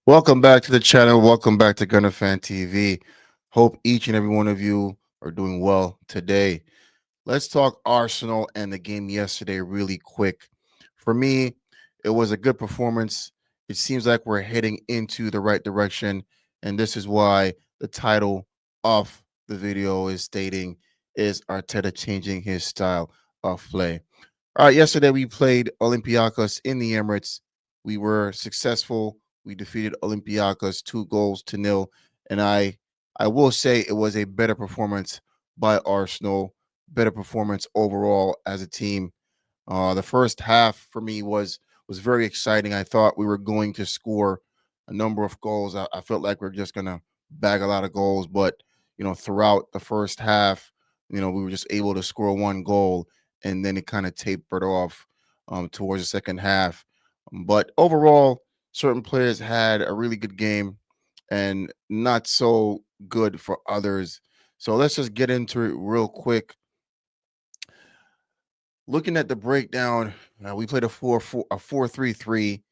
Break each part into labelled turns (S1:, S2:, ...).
S1: Welcome back to the channel. Welcome back to Gunner Fan TV. Hope each and every one of you are doing well today. Let's talk Arsenal and the game yesterday really quick. For me, it was a good performance. It seems like we're heading into the right direction, and this is why the title of the video is stating is Arteta changing his style of play. All right, yesterday we played Olympiacos in the Emirates. We were successful. We defeated Olympiacos 2 goals to nil, and I will say it was a better performance by Arsenal, better performance overall as a team. The first half for me was very exciting. I thought we were going to score a number of goals. I felt like we are just gonna bag a lot of goals, but throughout the first half, we were just able to score 1 goal, and then it kind of tapered off towards the second half. But overall, certain players had a really good game, and not so good for others. So let's just get into it real quick. Looking at the breakdown, we played a 4-3-3,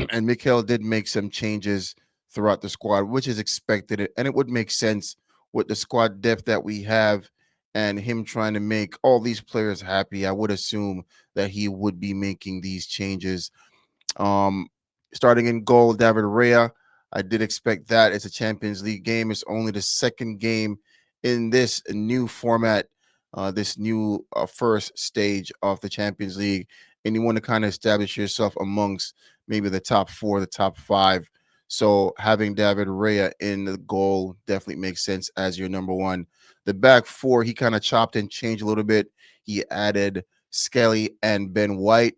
S1: and Mikel did make some changes throughout the squad, which is expected, and it would make sense with the squad depth that we have, and him trying to make all these players happy. I would assume that he would be making these changes. Um, Starting in goal, David Rea. I did expect that. It's a Champions League game. It's only the second game in this new format, this new first stage of the Champions League, and you want to kind of establish yourself amongst maybe the top four, the top five. So having David Rea in the goal definitely makes sense as your number one. The back four, he kind of chopped and changed a little bit. He added Skelly and Ben White.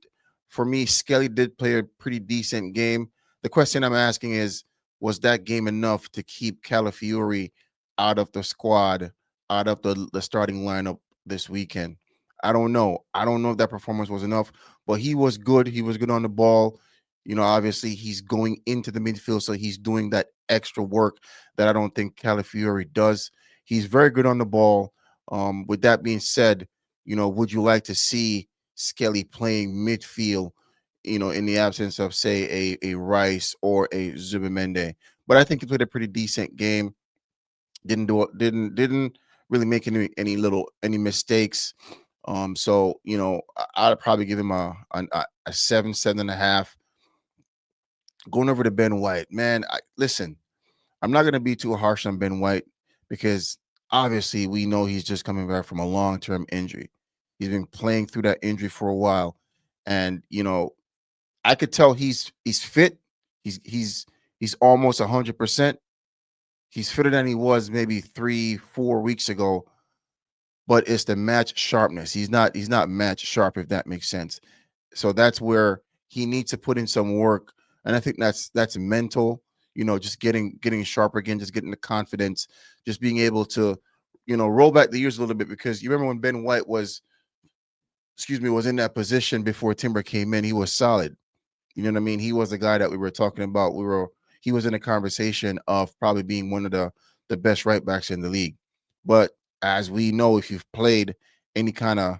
S1: For me, Skelly did play a pretty decent game. The question I'm asking is, was that game enough to keep Calafiori out of the squad, out of the starting lineup this weekend? I don't know. I don't know if that performance was enough, but he was good. He was good on the ball. Obviously he's going into the midfield, so he's doing that extra work that I don't think Calafiori does. He's very good on the ball. With that being said, would you like to see Skelly playing midfield, in the absence of, say, a Rice or a Zubimende? But I think he played a pretty decent game. Didn't really make any mistakes. So I'd probably give him a 7, 7.5. Going over to Ben White, man. Listen, I'm not gonna be too harsh on Ben White because obviously we know he's just coming back from a long-term injury. He's been playing through that injury for a while, and I could tell he's fit. He's almost 100%. He's fitter than he was maybe 3, 4 weeks ago, but it's the match sharpness. He's not match sharp, if that makes sense. So that's where he needs to put in some work, and I think that's mental. Just getting sharper again, just getting the confidence, just being able to, roll back the years a little bit, because you remember when Ben White was in that position before Timber came in, he was solid. You know what I mean? He was the guy that we were talking about. He was in a conversation of probably being one of the best right backs in the league. But as we know, if you've played any kind of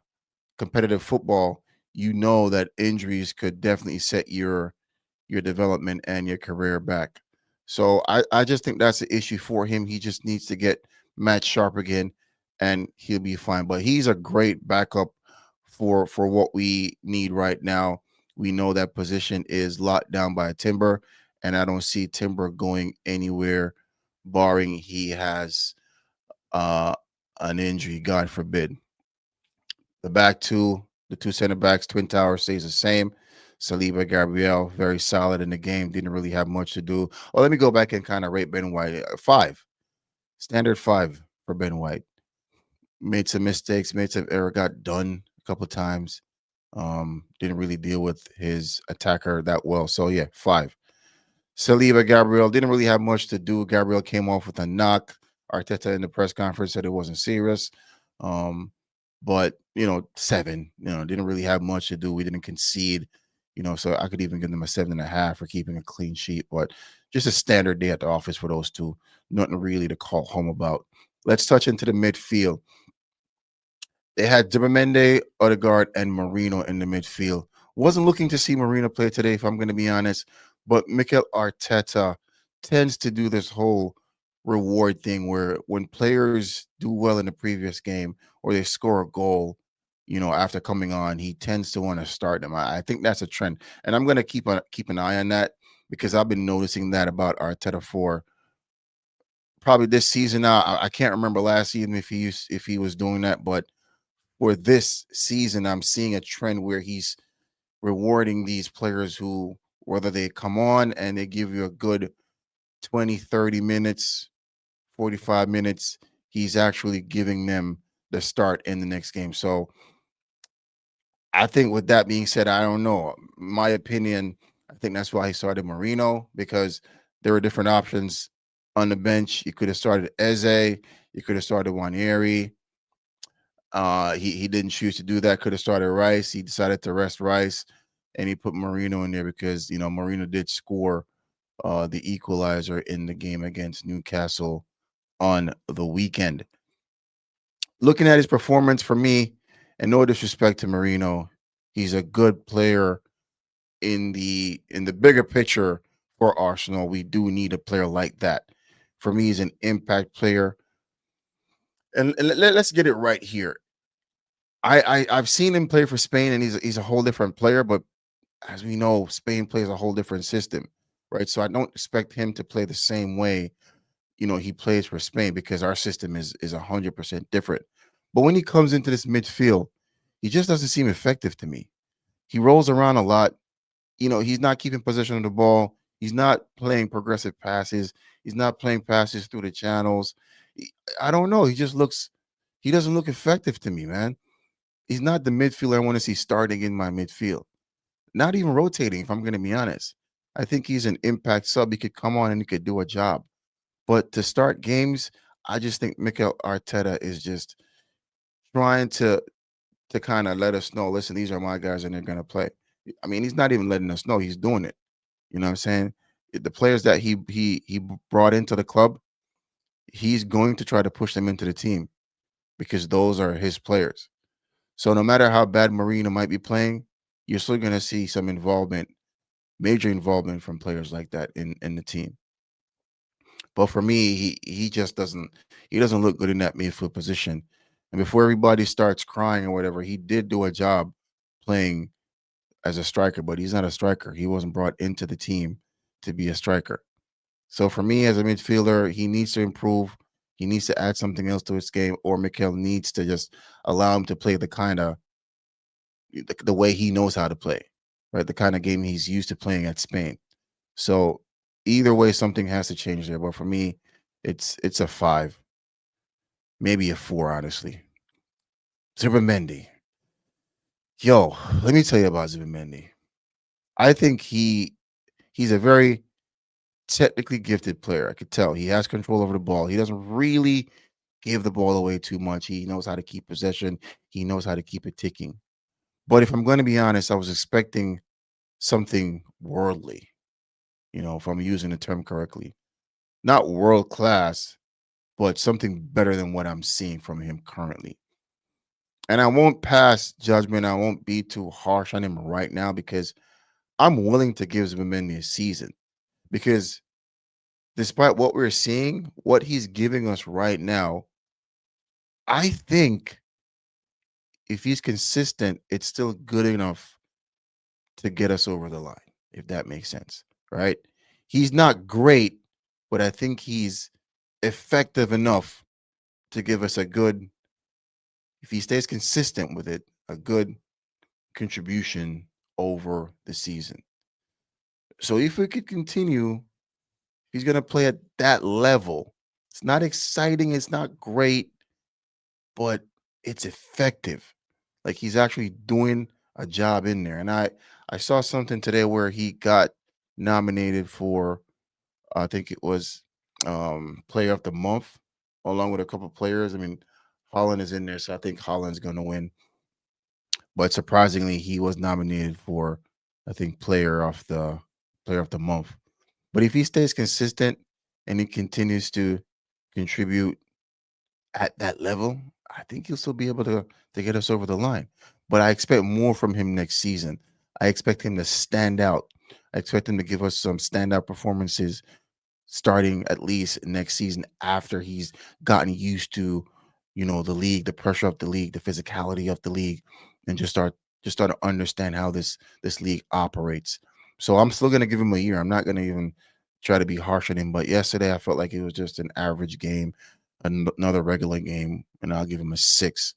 S1: competitive football, you know that injuries could definitely set your development and your career back. So I just think that's the issue for him. He just needs to get match sharp again, and he'll be fine. But he's a great backup for what we need right now. We know that position is locked down by Timber, and I don't see Timber going anywhere, barring he has uh an injury, God forbid. The two center backs, Twin Tower stays the same. Saliba, Gabriel, very solid in the game. Didn't really have much to do. Oh, let me go back and kind of rate Ben White. Five, standard five for Ben White. Made some mistakes, made some error, got done a couple times. Didn't really deal with his attacker that well. So yeah, five. Saliba, Gabriel didn't really have much to do. Gabriel came off with a knock. Arteta in the press conference said it wasn't serious. Um, but seven, didn't really have much to do. We didn't concede, so I could even give them a 7.5 for keeping a clean sheet. But just a standard day at the office for those two. Nothing really to call home about. Let's touch into the midfield. They had Dimamende, Odegaard, and Marino in the midfield. Wasn't looking to see Marino play today, if I'm going to be honest. But Mikel Arteta tends to do this whole reward thing where when players do well in the previous game or they score a goal, after coming on, he tends to want to start them. I think that's a trend, and I'm going to keep an eye on that because I've been noticing that about Arteta for probably this season now. I can't remember last season if he was doing that, but for this season, I'm seeing a trend where he's rewarding these players who, whether they come on and they give you a good 20, 30 minutes, 45 minutes, he's actually giving them the start in the next game. So I think with that being said, I don't know. My opinion, I think that's why he started Marino because there were different options on the bench. You could have started Eze, you could have started Wanieri. He didn't choose to do that. Could have started Rice. He decided to rest Rice, and he put Marino in there because Marino did score the equalizer in the game against Newcastle on the weekend. Looking at his performance for me, and no disrespect to Marino, he's a good player in the bigger picture for Arsenal. We do need a player like that. For me, he's an impact player. And let's get it right here. I've seen him play for Spain, and he's a whole different player. But as we know, Spain plays a whole different system, right? So I don't expect him to play the same way he plays for Spain because our system is 100% different. But when he comes into this midfield, he just doesn't seem effective to me. He rolls around a lot. He's not keeping possession of the ball. He's not playing progressive passes. He's not playing passes through the channels. I don't know. He doesn't look effective to me, man. He's not the midfielder I want to see starting in my midfield. Not even rotating, if I'm going to be honest. I think he's an impact sub. He could come on and he could do a job. But to start games, I just think Mikel Arteta is just trying to kind of let us know, listen, these are my guys and they're going to play. I mean, he's not even letting us know, he's doing it. You know what I'm saying? The players that he brought into the club, he's going to try to push them into the team because those are his players. So no matter how bad Marino might be playing, you're still going to see some involvement, major involvement from players like that in the team. But for me, he just doesn't look good in that midfield position. And before everybody starts crying or whatever, he did do a job playing as a striker, but he's not a striker. He wasn't brought into the team to be a striker. So for me as a midfielder, he needs to improve. He needs to add something else to his game, or Mikel needs to just allow him to play the way he knows how to play, right? The kind of game he's used to playing at Spain. So either way, something has to change there. But for me, it's a 5, maybe a 4, honestly. Zubimendi. Yo, let me tell you about Zubimendi. I think he's a very technically gifted player. I could tell he has control over the ball. He doesn't really give the ball away too much. He knows how to keep possession. He knows how to keep it ticking. But if I'm going to be honest, I was expecting something worldly, if I'm using the term correctly. Not world class, but something better than what I'm seeing from him currently. And I won't pass judgment. I won't be too harsh on him right now because I'm willing to give Zubimendi a season because despite what we're seeing, what he's giving us right now, I think if he's consistent, it's still good enough to get us over the line, if that makes sense, right? He's not great, but I think he's effective enough to give us a good, if he stays consistent with it, a good contribution over the season. So if we could continue, he's going to play at that level. It's not exciting, it's not great, but it's effective. Like he's actually doing a job in there. And I saw something today where he got nominated for I think it was player of the month along with a couple players. I mean, Holland is in there, so I think Holland's going to win. But surprisingly, he was nominated for I think player of the month. But if he stays consistent and he continues to contribute at that level, I think he'll still be able to get us over the line. But I expect more from him next season. I expect him to stand out. I expect him to give us some standout performances starting at least next season after he's gotten used to, the league, the pressure of the league, the physicality of the league, and just start to understand how this league operates. So I'm still gonna give him a year. I'm not gonna even try to be harsh on him. But yesterday I felt like it was just an average game, another regular game, and I'll give him a 6.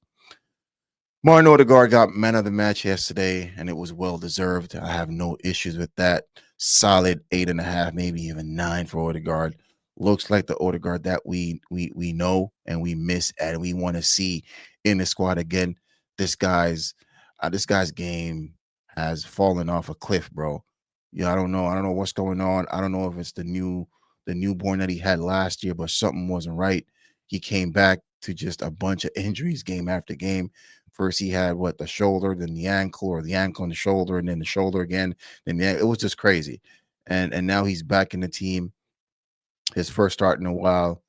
S1: Martin Odegaard got man of the match yesterday, and it was well deserved. I have no issues with that. Solid 8.5, maybe even 9 for Odegaard. Looks like the Odegaard that we know and we miss and we want to see in the squad again. This guy's this guy's game has fallen off a cliff, bro. Yeah, I don't know. I don't know what's going on. I don't know if it's the newborn that he had last year, but something wasn't right. He came back to just a bunch of injuries game after game. First, he had the shoulder, then the ankle, or the ankle and the shoulder, and then the shoulder again. It was just crazy. And now he's back in the team, his first start in a while,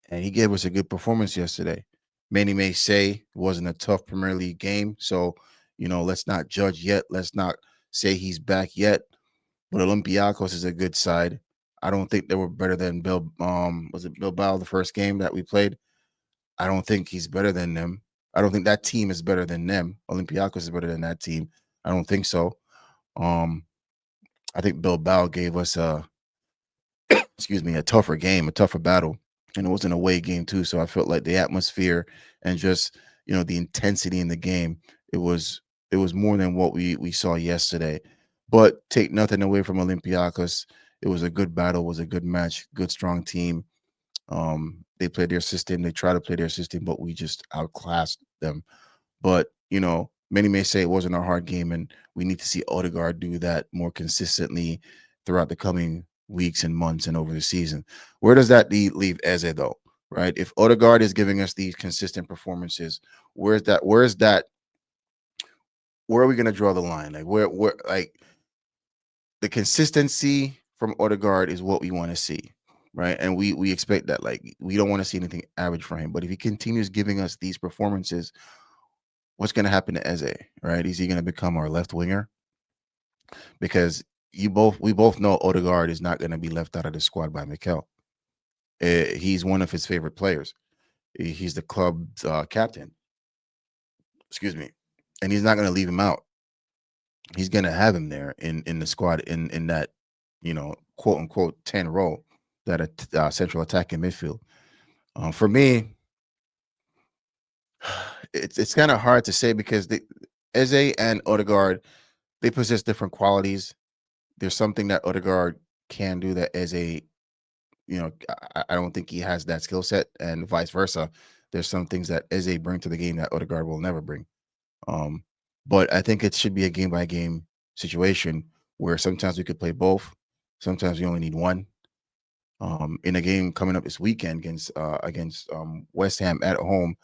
S1: and he gave us a good performance yesterday. Many may say it wasn't a tough Premier League game, so let's not judge yet. Let's not say he's back yet. But Olympiacos is a good side. I don't think they were better than was it Bilbao the first game that we played? I don't think he's better than them. I don't think that team is better than them. Olympiacos is better than that team. I don't think so. Um, I think Bilbao gave us a tougher game, a tougher battle, and it was an away game too. So I felt like the atmosphere and just the intensity in the game, it was it was more than what we saw yesterday. But take nothing away from Olympiacos. It was a good battle, it was a good match, good strong team. They played their system, they try to play their system, but we just outclassed them. But many may say it wasn't a hard game, and we need to see Odegaard do that more consistently throughout the coming weeks and months and over the season. Where does that leave Eze though? Right? If Odegaard is giving us these consistent performances, where's that? Where's that? Where are we going to draw the line? Like where like the consistency from Odegaard is what we want to see, right? And we expect that. Like we don't want to see anything average from him. But if he continues giving us these performances, what's going to happen to Eze, right? Is he going to become our left winger? Because we both know Odegaard is not going to be left out of the squad by Mikel. He's one of his favorite players. He's the club's captain. Excuse me, and he's not going to leave him out. He's going to have him there in the squad in that quote unquote 10 role, that central attacking midfield. For me, it's kind of hard to say because Eze and Odegaard, they possess different qualities. There's something that Odegaard can do that Eze, I don't think he has that skill set, and vice versa. There's some things that Eze bring to the game that Odegaard will never bring. Um, but I think it should be a game by game situation where sometimes we could play both, sometimes we only need one. In a game coming up this weekend against West Ham at home,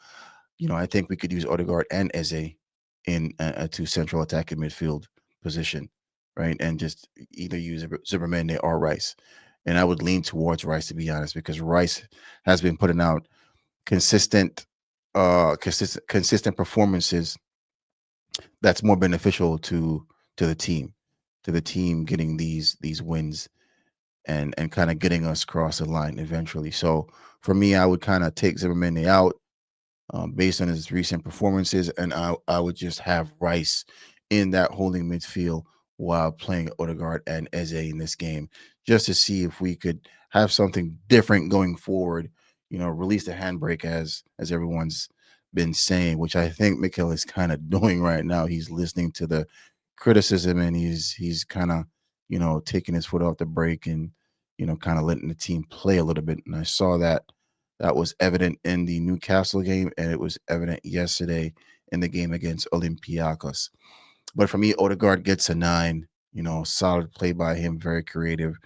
S1: I think we could use Odegaard and Eze in a two central attacking midfield position, right? And just either use Zimmerman or Rice. And I would lean towards Rice, to be honest, because Rice has been putting out consistent performances that's more beneficial to the team, getting these wins and kind of getting us across the line eventually. So for me, I would kind of take Zimmerman out based on his recent performances, and I would just have Rice in that holding midfield while playing Odegaard and Eze in this game, just to see if we could have something different going forward. Release the handbrake as everyone's been saying, which I think Mikel is kind of doing right now. He's listening to the criticism and he's kind of taking his foot off the brake and kind of letting the team play a little bit. And I saw that was evident in the Newcastle game, and it was evident yesterday in the game against Olympiacos. But for me, Odegaard gets a 9. Solid play by him, very creative.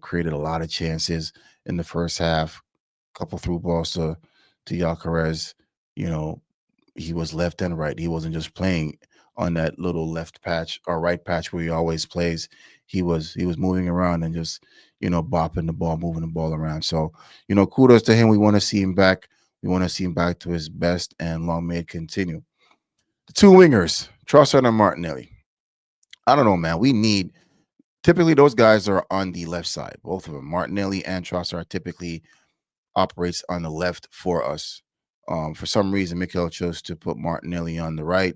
S1: Created a lot of chances in the first half. Couple through balls to Gyökeres. You know, he was left and right. He wasn't just playing on that little left patch or right patch where he always plays. He was moving around and just bopping the ball, moving the ball around. So kudos to him. We want to see him back. We want to see him back to his best, and long may it continue. The two wingers, Trossard and Martinelli. I don't know, man. Typically, those guys are on the left side. Both of them, Martinelli and Trossard, typically operates on the left for us. For some reason, Mikel chose to put Martinelli on the right.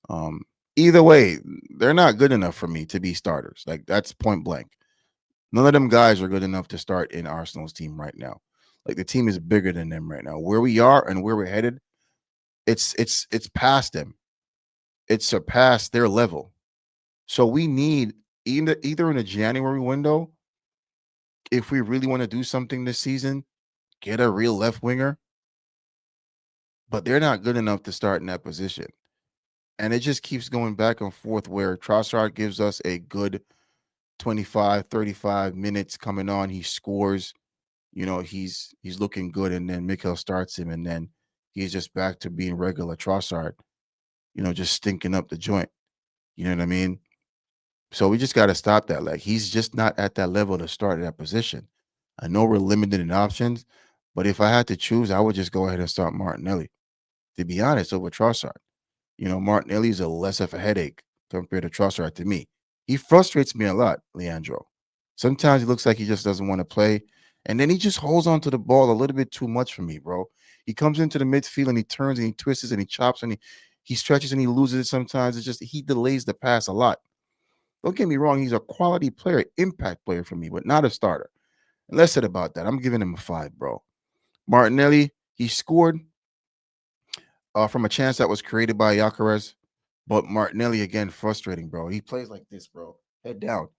S1: Um, Either way, they're not good enough for me to be starters. Like that's point blank. None of them guys are good enough to start in Arsenal's team right now. Like the team is bigger than them right now. Where we are and where we're headed, it's past them. It's surpassed their level. So we need either in the January window, if we really want to do something this season, get a real left winger, but they're not good enough to start in that position. And it just keeps going back and forth where Trossard gives us a good 25, 35 minutes coming on. He scores, he's looking good. And then Mikel starts him. And then he's just back to being regular Trossard, just stinking up the joint. You know what I mean? So we just got to stop that. Like he's just not at that level to start at that position. I know we're limited in options, but if I had to choose, I would just go ahead and start Martinelli. To be honest, over Trossard. Martinelli is a less of a headache compared to Trossard to me. He frustrates me a lot, Leandro. Sometimes he looks like he just doesn't want to play, and then he just holds on to the ball a little bit too much for me, bro. He comes into the midfield and he turns and he twists and he chops and he stretches and he loses it sometimes. It's just he delays the pass a lot. Don't get me wrong, he's a quality player, impact player for me, but not a starter. And less said about that. I'm giving him a 5, bro. Martinelli, he scored from a chance that was created by Gyökeres. But Martinelli again, frustrating, bro. He plays like this, bro. Head down.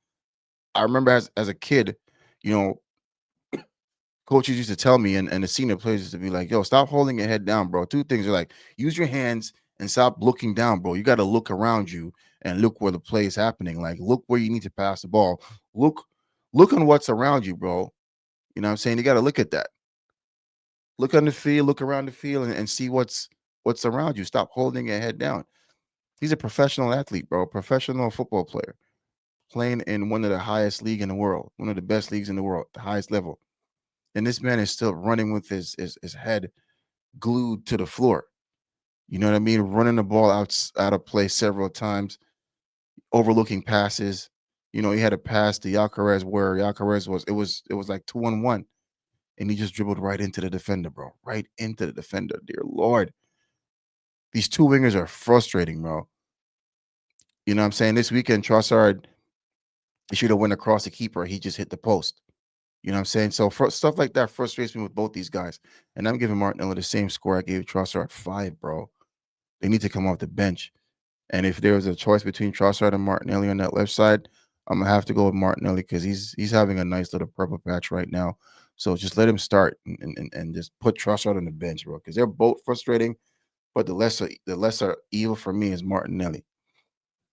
S1: I remember as a kid, you know, coaches used to tell me and the senior players used to be like, yo, stop holding your head down, bro. Two things are like use your hands and stop looking down, bro. You got to look around you and look where the play is happening. Like look where you need to pass the ball. Look on what's around you, bro. You know what I'm saying? You got to look at that. Look on the field, look around the field and see what's around you. Stop holding your head down. He's a professional athlete, bro. Professional football player playing in one of the highest league in the world, one of the best leagues in the world, the highest level. And this man is still running with his head glued to the floor. You know what I mean? Running the ball out of play several times, overlooking passes. He had a pass to Gyökeres where Gyökeres was like 2-on-1, and he just dribbled right into the defender, bro. Right into the defender. Dear Lord. These two wingers are frustrating, bro. You know what I'm saying? This weekend, Trossard, he should have went across the keeper. He just hit the post. You know what I'm saying? So stuff like that frustrates me with both these guys. And I'm giving Martinelli the same score I gave Trossard 5, bro. They need to come off the bench. And if there was a choice between Trossard and Martinelli on that left side, I'm gonna have to go with Martinelli because he's having a nice little purple patch right now. So just let him start and just put Trossard on the bench, bro. Because they're both frustrating, but the lesser evil for me is Martinelli.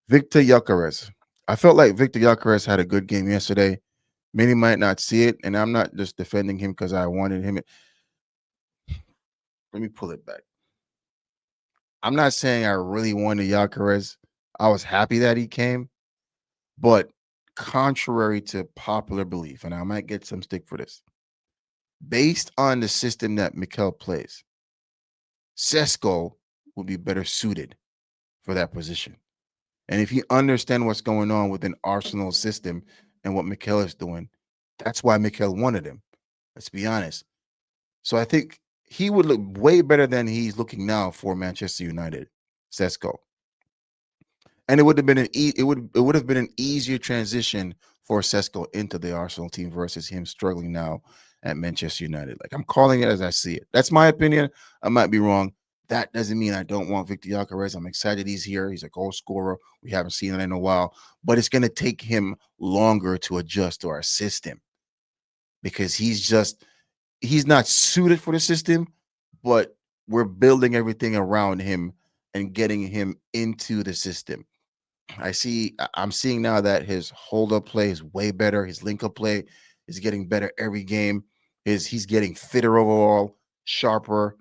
S1: Victor Gyökeres. I felt like Victor Gyökeres had a good game yesterday. Many might not see it, and I'm not just defending him because I wanted him. Let me pull it back. I'm not saying I really wanted Gyökeres. I was happy that he came, but contrary to popular belief, and I might get some stick for this, based on the system that Mikel plays, Sesko would be better suited for that position. And if you understand what's going on within Arsenal's system and what Mikel is doing, that's why Mikel wanted him. Let's be honest. So I think he would look way better than he's looking now for Manchester United, Sesko. And it would have been an easier transition for Sesko into the Arsenal team versus him struggling now at Manchester United. Like I'm calling it as I see it. That's my opinion. I might be wrong. That doesn't mean I don't want Victor Gyökeres. I'm excited he's here. He's a goal scorer. We haven't seen it in a while, but it's going to take him longer to adjust to our system because he's not suited for the system, but we're building everything around him and getting him into the system. I'm seeing now that his hold up play is way better. His link up play is getting better every game. He's getting fitter overall, sharper.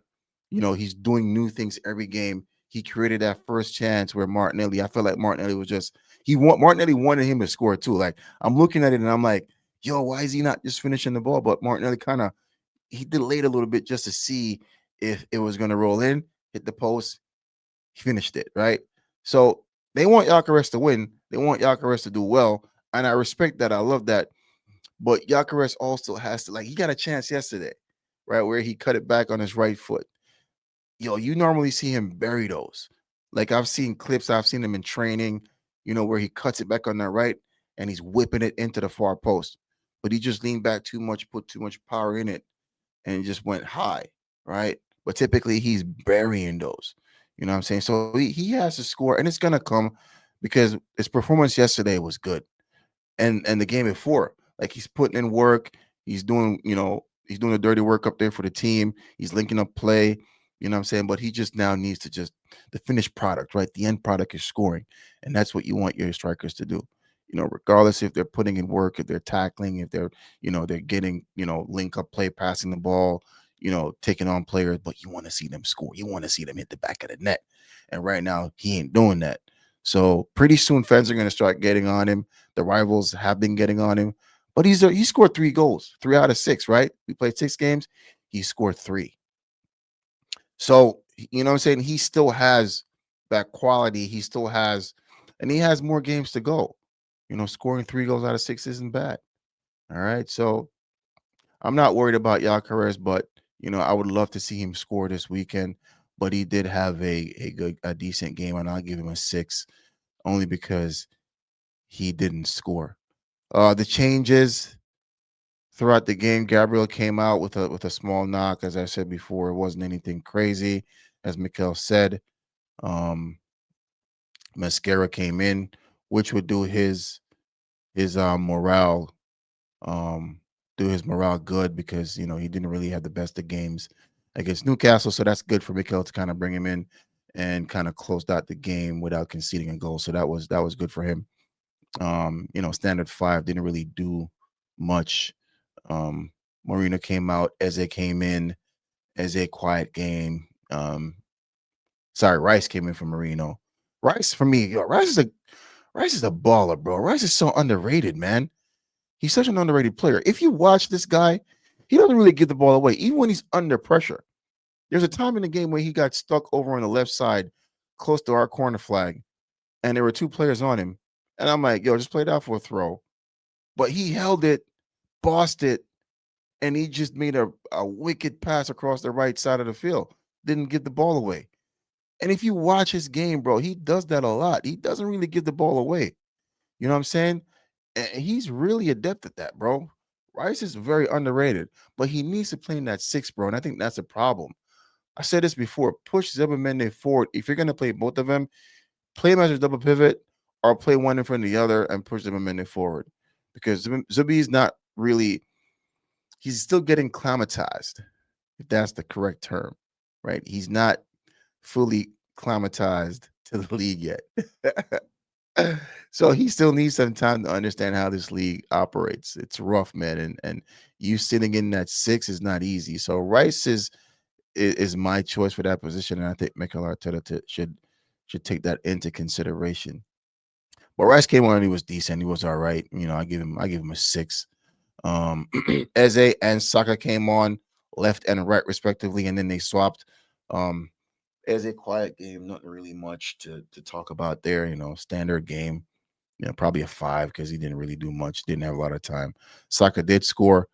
S1: He's doing new things every game. He created that first chance where Martinelli, I feel like Martinelli was just Martinelli wanted him to score too. Like I'm looking at it and I'm like, yo, why is he not just finishing the ball? But Martinelli kind of he delayed a little bit just to see if it was going to roll in, hit the post, he finished it, right? So they want Gyökeres to win. They want Gyökeres to do well. and I respect that. I love that. But Gyökeres also has to, like, he got a chance yesterday, right, where he cut it back on his right foot. Yo, you normally see him bury those. Like, I've seen clips, I've seen him in training, where he cuts it back on that right and he's whipping it into the far post. But he just leaned back too much, put too much power in it, and it just went high, right? But typically he's burying those. You know what I'm saying? So he has to score, and it's gonna come because his performance yesterday was good, and the game before. Like, he's putting in work. He's doing the dirty work up there for the team. He's linking up play. You know what I'm saying? But he just now needs to just the finished product, right? The end product is scoring, and that's what you want your strikers to do. Regardless if they're putting in work, if they're tackling, if they're getting link up play, passing the ball, taking on players. But you want to see them score. You want to see them hit the back of the net. And right now he ain't doing that. So pretty soon fans are going to start getting on him. The rivals have been getting on him, but he scored 3 goals, 3 out of 6. Right? We played 6 games. He scored 3. So you know what I'm saying. He still has that quality. He still has, and he has more games to go. Scoring 3 goals out of 6 isn't bad. All right. So I'm not worried about Yakares, but I would love to see him score this weekend. But he did have a decent game, and I'll give him a 6 only because he didn't score. The changes throughout the game, Gabriel came out with a small knock. As I said before, it wasn't anything crazy. As Mikel said, um, Mascara came in, which would his morale um do his morale good because he didn't really have the best of games against Newcastle. So that's good for Mikel to kind of bring him in and kind of closed out the game without conceding a goal. So that was good for him. Standard five didn't really do much. Um, Marina came out, Eze came in, Eze quiet game. Sorry, Rice came in for Marino. Rice for me, yo, Rice is a baller, bro. Rice is so underrated, man. He's such an underrated player. If you watch this guy, he doesn't really give the ball away, even when he's under pressure. There's a time in the game where he got stuck over on the left side, close to our corner flag, and there were 2 players on him. And I'm like, yo, just play it out for a throw. But he held it, bossed it, and he just made a wicked pass across the right side of the field. Didn't give the ball away. And if you watch his game, bro, he does that a lot. He doesn't really give the ball away. You know what I'm saying? And he's really adept at that, bro. Rice is very underrated, but he needs to play in that 6, bro. And I think that's a problem. I said this before: push Zebamende forward. If you're gonna play both of them, play him as a double pivot, or play one in front of the other and push Zebamende forward. Because Zubi's not really, he's still getting climatized, if that's the correct term, right? He's not fully climatized to the league yet. So he still needs some time to understand how this league operates. It's rough, man, and you sitting in that 6 is not easy. So Rice is my choice for that position, and I think Mikel Arteta should take that into consideration. But Rice came on and he was decent. He was all right. I give him a 6. Um, Eze and Saka came on left and right respectively, and then they swapped. Um, Eze quiet game, nothing really much to talk about there. Standard game. Probably a 5 because he didn't really do much. Didn't have a lot of time. Saka did score.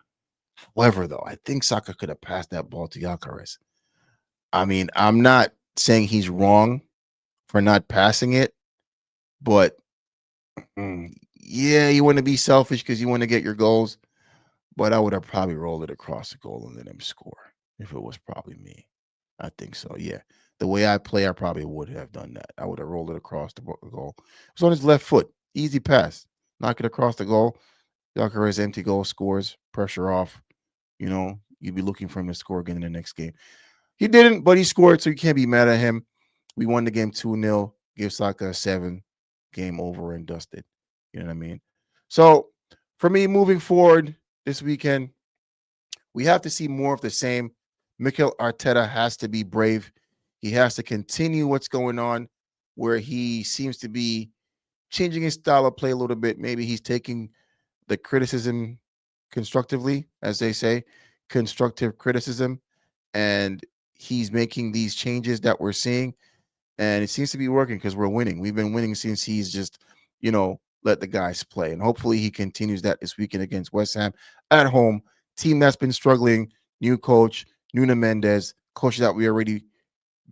S1: However, though, I think Saka could have passed that ball to Gyökeres. I mean, I'm not saying he's wrong for not passing it, but yeah, you want to be selfish because you want to get your goals. But I would have probably rolled it across the goal and let him score if it was probably me. I think so. Yeah, the way I play, I probably would have done that. I would have rolled it across the goal. It's on his left foot. Easy pass. Knock it across the goal. Gyökeres empty goal scores. Pressure off. You'd be looking for him to score again in the next game. He didn't, but he scored, so you can't be mad at him. We won the game 2-0. Give Saka a 7. Game over and dusted. You know what I mean? So for me, moving forward this weekend, we have to see more of the same. Mikel Arteta has to be brave. He has to continue what's going on, where he seems to be changing his style of play a little bit. Maybe he's taking the criticism constructively, as they say, constructive criticism, and he's making these changes that we're seeing, and it seems to be working because we're winning. We've been winning since he's just, let the guys play. And hopefully he continues that this weekend against West Ham at home. Team that's been struggling, new coach, Nuno Mendes, coach that we already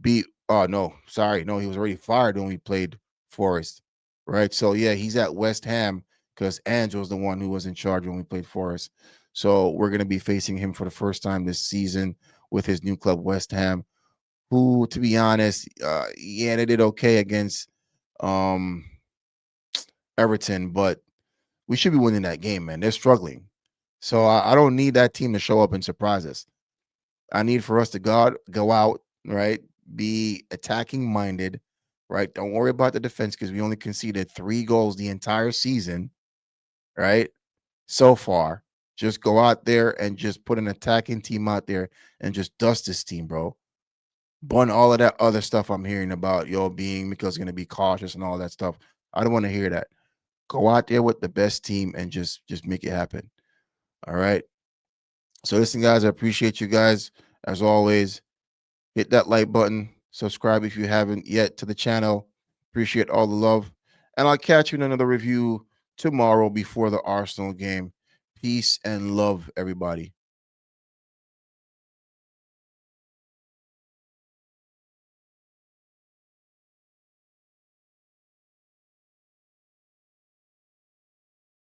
S1: beat. Oh, no, sorry. No, he was already fired when we played Forest. Right. So, yeah, he's at West Ham because Angel's the one who was in charge when we played Forest. So, we're going to be facing him for the first time this season with his new club, West Ham, who, to be honest, yeah, they did okay against um, Everton, but we should be winning that game, man. They're struggling. So I don't need that team to show up and surprise us. I need for us to go out, right? Be attacking minded, right? Don't worry about the defense because we only conceded 3 goals the entire season, right? So far. Just go out there and just put an attacking team out there and just dust this team, bro. Bun all of that other stuff I'm hearing about, being because going to be cautious and all that stuff. I don't want to hear that. Go out there with the best team and just make it happen. All right. So listen, guys, I appreciate you guys. As always, hit that like button, subscribe if you haven't yet to the channel. Appreciate all the love. And I'll catch you in another review tomorrow before the Arsenal game. Peace and love, everybody.